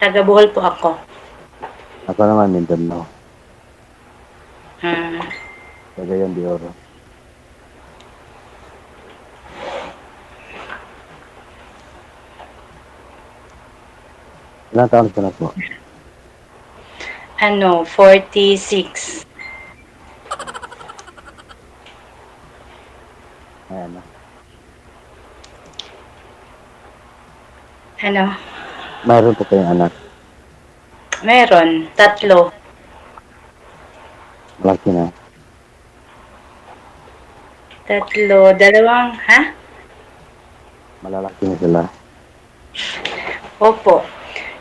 Taga Bohol po ako. Ako naman Mindanao. Hmm. Cagayan de Oro. Ilang taon ka na po? 46. Ayan na. Ano? Mayroon po kayong anak. Meron, 3. Malaki na. 3, dalawang, ha? Malalaki na sila. Opo.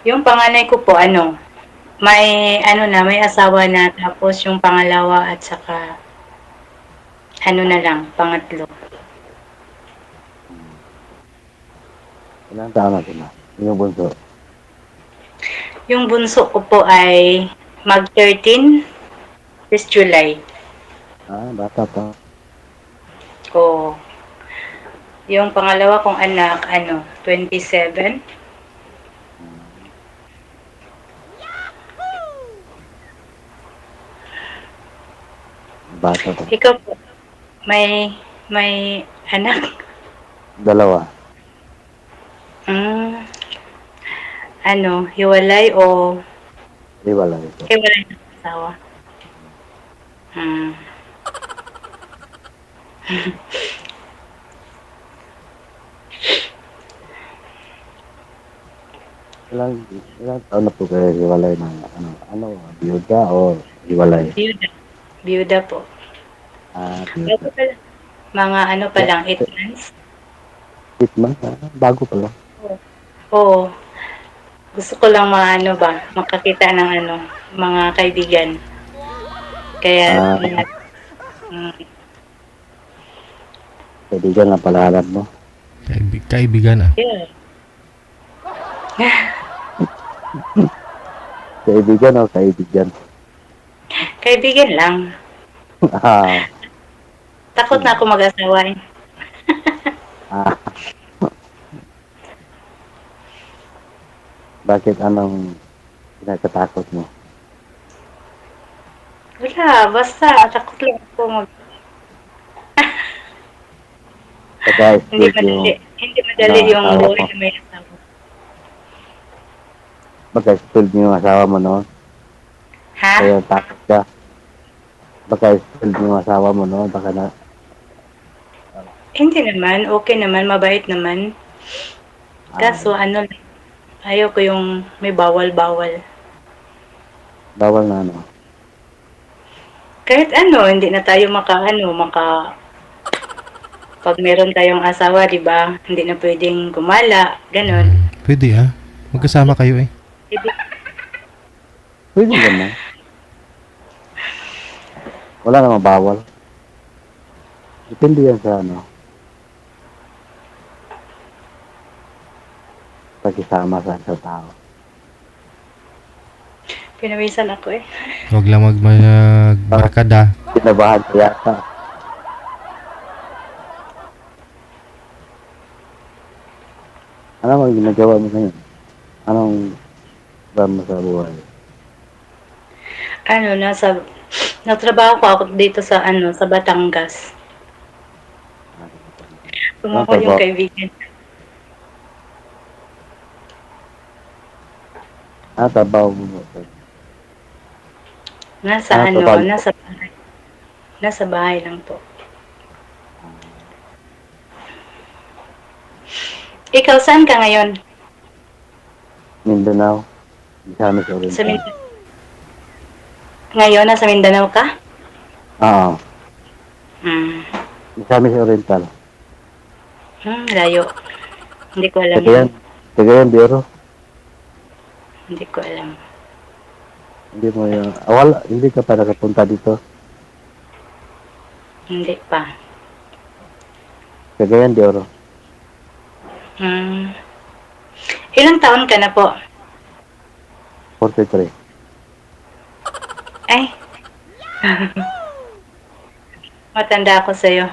Yung panganay ko po, may asawa na, tapos yung pangalawa at saka, na lang, pangatlo. Ilang taon na sila? Yung bunso. Yung bunso ko po ay mag-13 this July. Bata pa. O, yung pangalawa kong anak, 27. Bata pa. Ikaw po, may anak? Dalawa. Hmm, hiwalay o Iwalay po. hiwalay ng asawa? Hmm. Ilang taon na po kayo hiwalay ng biyuda o hiwalay? Biyuda. Biyuda po. Biyuda. Bago pa lang. Mga pa lang, 8 months. 8 months? Bago pa lang. Oo. Gusto ko lang makakita ng mga kaibigan. Kaya, mm, Kaibigan lang palahanap mo. Kaibigan ah. yeah. Kaibigan o kaibigan? Kaibigan lang. ah, Takot na ako mag-asawa eh. ah, bakit anong kinakatakot mo? Wala, basta takot lang ako Pagka-skilled yung hindi madali yung asawa buhay mo. na may asawa. Pagka-skilled yung asawa mo noon. Ha? Kaya takot ka. Pagka-skilled yung asawa mo noon. Baka na, Hindi naman, okay naman, mabait naman. Kaso ayaw ko yung may bawal-bawal. bawal na Kahit hindi na tayo pag meron tayong asawa, di ba? Hindi na pwedeng gumala, ganon. Pwede ah. Magkasama kayo eh. Pwede naman. Wala namang bawal. Depende yan sa pagkisama sa isang tao. Pinawisan ako eh. Huwag lang magbarkada. Kinabahan ka yata. Ano ang ginagawa mo ngayon? Anong ba mo sa buhay? Nagtrabaho ko ako dito sa Batangas. Anong Tumawag yung trabaho? kaibigan. Trabaho mo. Nasa Trabaho. nasa bahay. Nasa bahay lang po. Ikaw, saan ka ngayon? Mindanao. Misamis Sa Oriental. Mindanao. Ngayon, nasa Mindanao ka? Oo. Hmm. Misamis Oriental. Layo. Hindi ko alam Tagayan. yun. Tagayan, Biro. Hindi ko alam. Hindi mo yun. Wala. Hindi ka pa nakapunta dito. Hindi pa. Tagayan, Biro. Ilang taon ka na po? 43. Ay. Matanda ako sa'yo.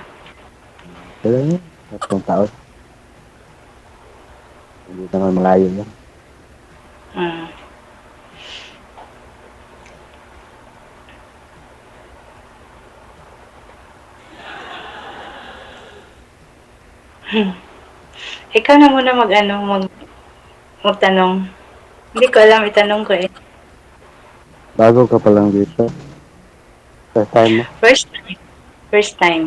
Tagayan. 3 taon. Hindi naman malayo yan. Hmm. Ikaw na muna mag-ano, magtanong. Hindi ko alam itanong ko eh. Bago ka pa lang dito. First time mo. First time. First time.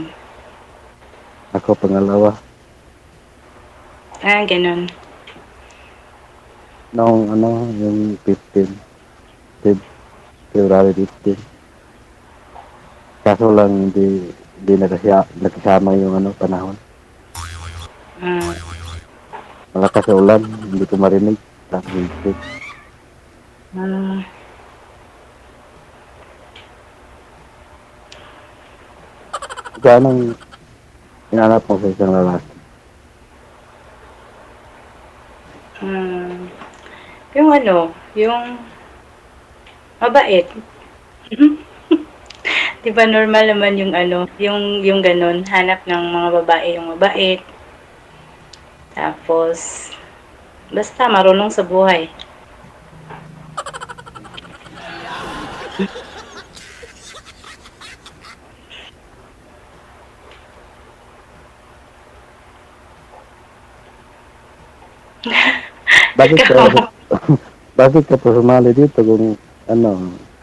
Ako pangalawa. Ah, ganun. Noong yung 15. February 15. Kaso lang hindi nakasama yung panahon. Hmm. Malakas sa ulan, hindi ko marinig. Tapos windshield. Hmm. Ikaw anong inanap mo sa isang lalaki? Hmm. Yung yung mabait. 'Di ba normal naman yung yung gano'n, hanap ng mga babae yung mabait. Tapos basta marunong sa buhay. Bakit ka, Ikaw? bakit ka pa sumali dito kung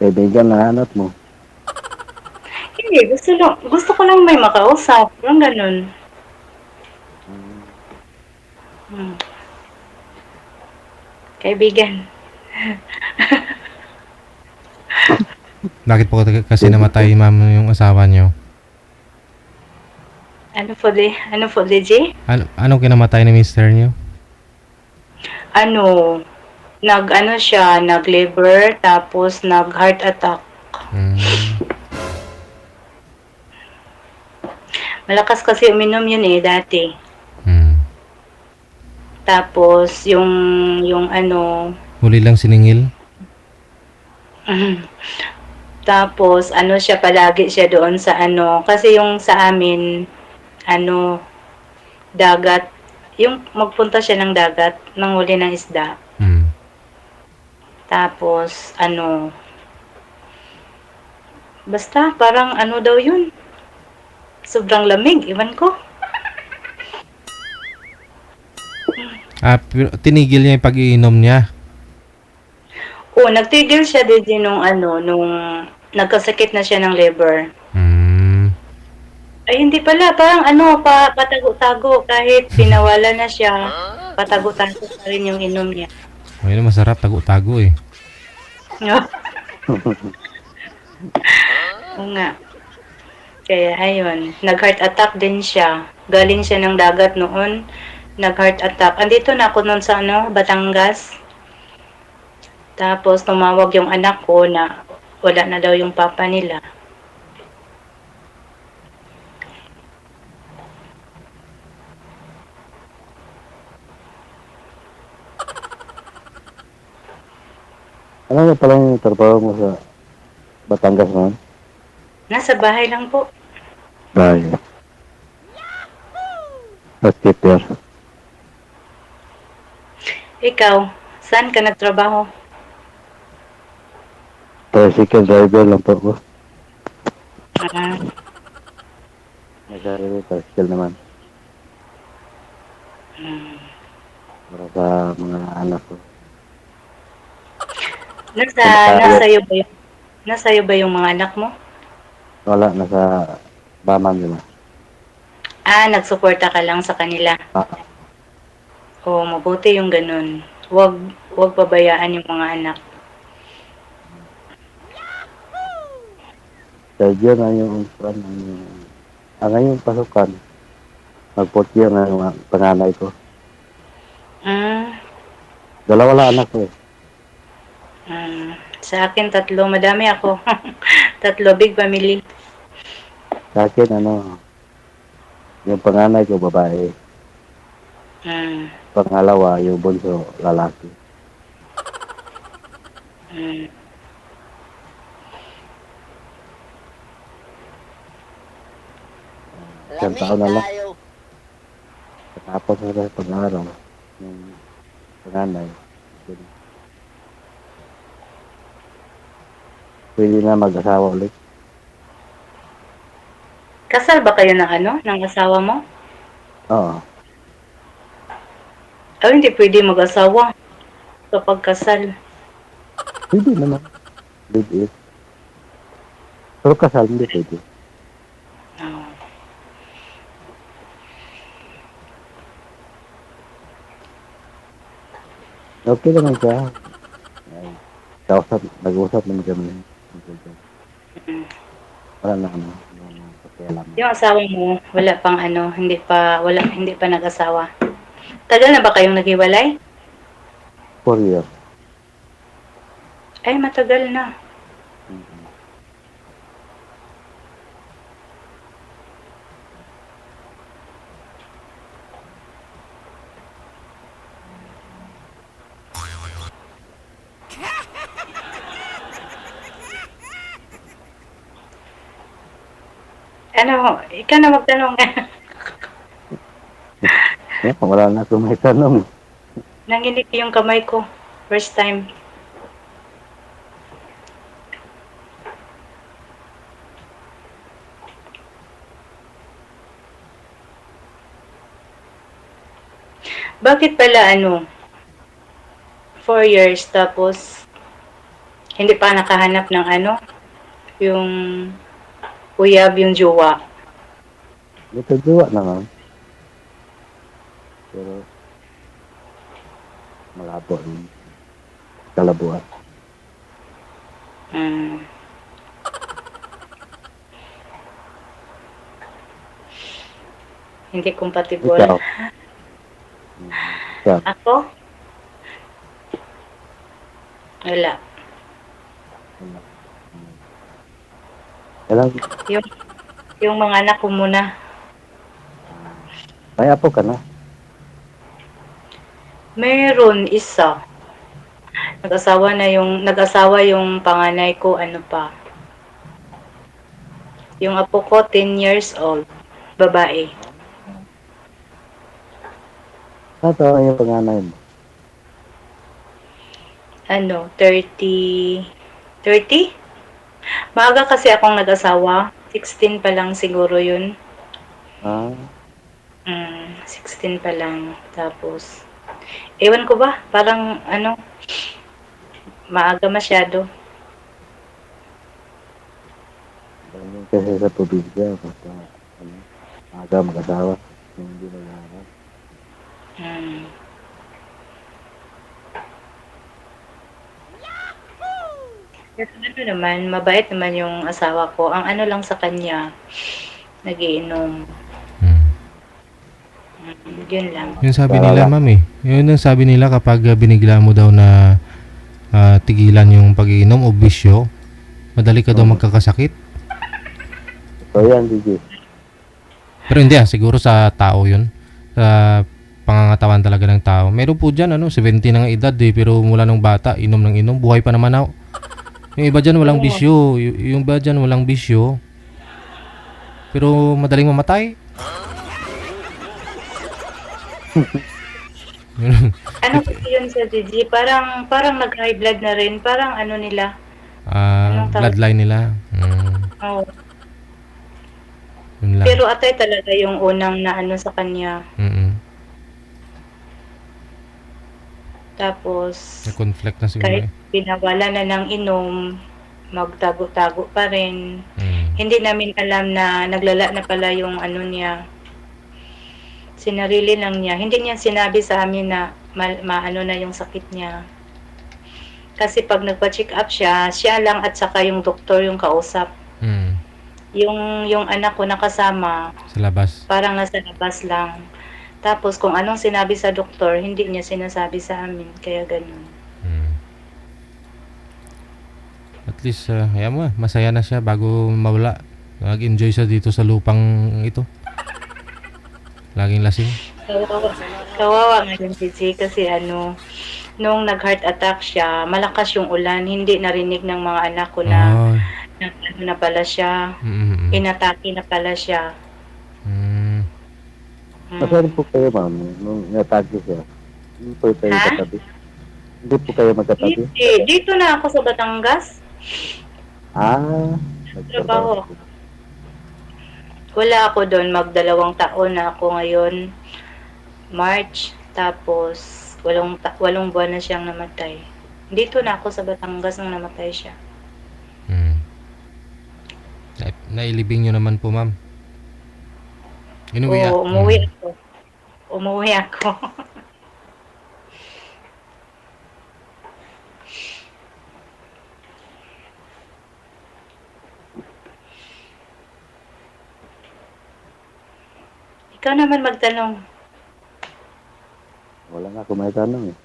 kaibigan na hanap mo? Hindi, gusto ko lang may makausap, parang gano'n. Hmm. Kaibigan. Bakit po kasi namatay ma'am yung asawa niyo? Ano po, G? Anong kinamatay ni mister niyo? Ano, siya, nag-liver, tapos nag-heart attack. Hmm. Malakas kasi uminom yun eh, dati. Hmm. Tapos, yung Huli lang siningil? tapos, siya, palagi siya doon sa kasi yung sa amin, dagat, yung magpunta siya ng dagat, manghuli ng isda. Hmm. Tapos, basta, parang daw yun, sobrang lamig, iwan ko. Pero tinigil niya yung pag-iinom niya. Oo, nagtigil siya din nung nung nagkasakit na siya ng liver. Hmm. Ay hindi pala, parang patago-tago kahit pinawala na siya, patago-tago pa rin yung inom niya. Ayun, masarap tago-tago eh. Oo nga. Kaya ayun, nag-heart attack din siya. Galing siya ng dagat noon, nag-heart attack. Andito na ako noon sa Batangas. Tapos tumawag yung anak ko na wala na daw yung papa nila. Ano na pala yung trabaho mo sa Batangas man? Nasa bahay lang po. Bahay. Housekeeper. Ikaw, saan ka nagtrabaho? Tricycle driver lang po ako. Ah, May sarili tricycle naman. hmm. Para sa mga anak ko. Nasa iyo ba yung mga anak mo? Wala, nasa Baman nila. Ah, nagsuporta ka lang sa kanila. Ah, Oo, mabuti yung ganun. Huwag pabayaan yung mga anak. third year na ngayon pasukan. Mag-fourth year na yung panganay ko. Ah, Dalawa lang anak ko eh. sa akin tatlo, madami ako. Tatlo, big family. Sa akin, yung panganay ko babae. Mm, Pangalawa, yung bunso, lalaki. mm. Isang taon na lang. Tapos na sa pag-aaral. Yung panganay. pwede na mag-asawa ulit. Kasal ba kayo ng ano, ng asawa mo? Oo. Ay, hindi pwede mag-asawa kapag kasal. Pwede naman. Pwede. Pero kasal hindi pwede. Oh. Okay naman siya. Ay, nag-usap naman kami. Mm. Wala na ano, yung pakialam. Yung asawa mo, wala pang ano, hindi pa nag-asawa. Tagal na ba kayong naghiwalay? 4 years. Ay, matagal na. Mhm. Ano, ikaw na magtanong. Wala na akong may tanong. Nanginig yung kamay ko. First time. Bakit pala ano, 4 years tapos hindi pa nakahanap ng ano, yung uyab yung jowa. Ito jowa naman. Pero malabo rin. Kalabuan. Mm. Hindi compatible. Ikaw. Ikaw. Ako? Wala. Kailan, Yung mga anak ko muna. may apo ka na. Meron isa. Nag-asawa yung panganay ko, ano pa. Yung apo ko, 10 years old. Babae. Ito yung panganay mo. Ano, 30. 30? Maaga kasi akong nag-asawa. 16 pa lang siguro yun. Ah, 16 pa lang. Tapos, ewan ko ba, parang ano, maaga masyado. ganyan kasi sa probinsya. Basta, ano, aga mag-asawa. Hindi nag-aaral. Hmm. Pero ano naman, mabait naman yung asawa ko. Ang ano lang sa kanya, nagiinom. Hmm. Yun lang. Yun sabi nila, ma'am eh. Yun ang sabi nila kapag binigla mo daw na tigilan yung pag-iinom o bisyo, madali ka daw magkakasakit. So yan, DJ. Pero hindi siguro sa tao yun. Sa pangangatawan talaga ng tao. Meron po dyan, 70 na nga edad pero mula nung bata, inom ng inom, buhay pa naman ako. Yung iba dyan walang bisyo. Yung iba dyan walang bisyo. Pero madaling mamatay. Ano kasi yun sa Gigi? Parang nag-high blood na rin. Parang ano nila. Anong tawag? Bloodline nila. Oh. Yun lang. Pero atay talaga yung unang na ano sa kanya. Tapos, Na-conflict na siguro kahit pinawala na ng inom, magtago-tago pa rin. Hindi namin alam na naglala na pala yung ano niya. Sinarili lang niya. Hindi niya sinabi sa amin na maano na yung sakit niya. Kasi pag nagpa-check up siya lang at saka yung doktor yung kausap. Yung anak ko nakasama, sa labas. parang nasa labas lang. Tapos kung anong sinabi sa doktor, hindi niya sinasabi sa amin. Kaya ganun. At least, hayaan mo masaya na siya bago mawala. Nag-enjoy siya dito sa lupang ito. Laging lasing. Kawawa nga yung Gigi kasi ano, nung nag-heart attack siya, malakas yung ulan. Hindi narinig ng mga anak ko na ano na pala siya. Inatake na pala siya. Nasaan po kayo, ma'am? Nung natagi siya, hindi po kayo katabi? Hindi po kayo magkatabi? Dito na ako sa Batangas. Nagtrabaho Trabaho. sa Pinas. Wala ako do'n, mag-2 taon na ako ngayon, March, tapos 8 buwan na siyang namatay. Dito na ako sa Batangas nung namatay siya. Hmm. Nailibing nyo naman po, ma'am. Inuwi Oo, umuwi hmm. ako. Umuwi ako. Ikaw naman magtanong. Wala nga ako may tanong eh.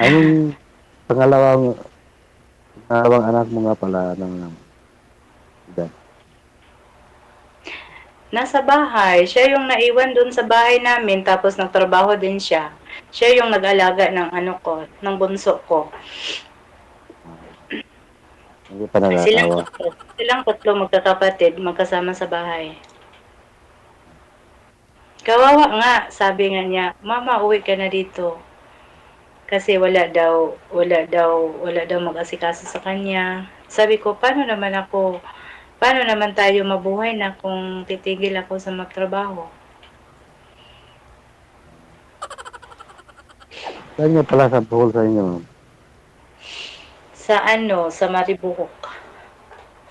Anong pangalawang anak mo nga pala ng edad? Nasa bahay, siya yung naiwan do'n sa bahay namin tapos nagtrabaho din siya. Siya yung nag-alaga ng ano ko, ng bunso ko. Hindi pa nag-asawa. Silang 3 magkakapatid, magkasama sa bahay. Kawawa nga, sabi nga niya, "Mama, uwi ka na dito." Kasi wala daw mag-asikaso sa kanya. Sabi ko, paano naman tayo mabuhay na kung titigil ako sa magtrabaho? Saan nga pala sa Bohol sa inyo? Sa ano, sa Maribohok.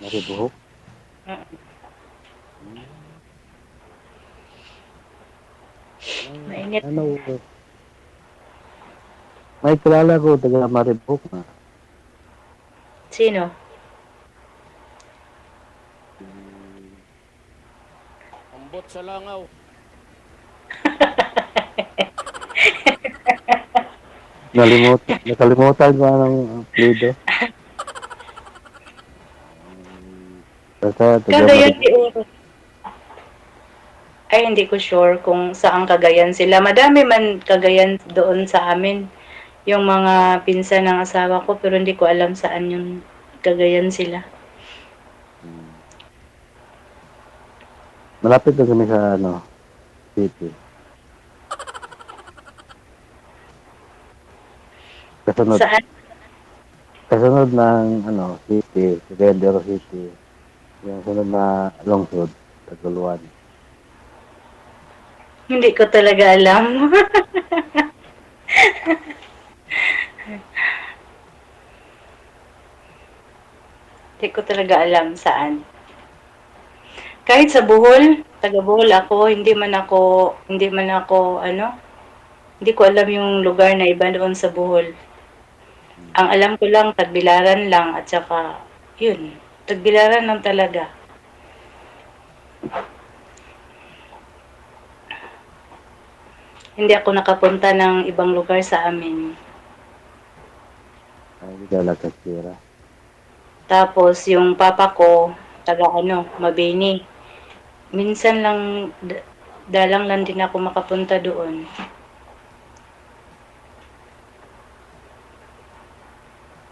Maribohok? Mm, Hmm. Mainit. Ano, may kilala ko taga Maribohok na. Sino? Ambot sa langaw. Nakalimutan ko anong apelido. Basta taga Cagayan de Maribohok. Oro. Ay, hindi ko sure kung saang Cagayan sila. Madami man Cagayan doon sa amin. Yung mga pinsan ng asawa ko, pero hindi ko alam saan yung Cagayan sila. Hmm. Malapit na kami sa city. Kasunod. Saan? Kasunod ng city, Cagayan City. Yung sunod na lungsod, Taguluan. Hindi ko talaga alam. Hindi ko talaga alam saan. Kahit sa Bohol, taga Bohol ako, hindi ko alam yung lugar na iba doon sa Bohol. Ang Hmm. alam ko lang, Tagbilaran lang at saka, yun, Tagbilaran lang talaga. Hindi ako nakapunta ng ibang lugar sa amin. Ay, hindi ka nakasira. Tapos yung papa ko, taga Mabini. Minsan lang, dalang lang din ako makapunta doon.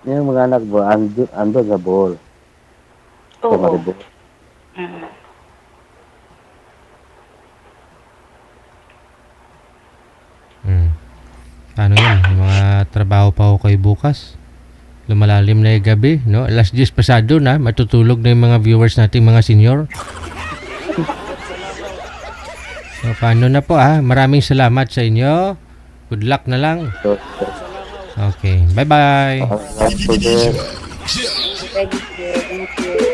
Yung mga anak mo, ando sa Bohol, sa Oo. Maribohok. Mm. Hmm. Ano yan? Yung mga trabaho pa ako kayo bukas. Lumalalim na yung gabi, no? Alas 10 pasado na, matutulog na yung mga viewers nating mga senior. So, paano na po Maraming salamat sa inyo. Good luck na lang. So, Okay. Bye-bye. so, Thank you.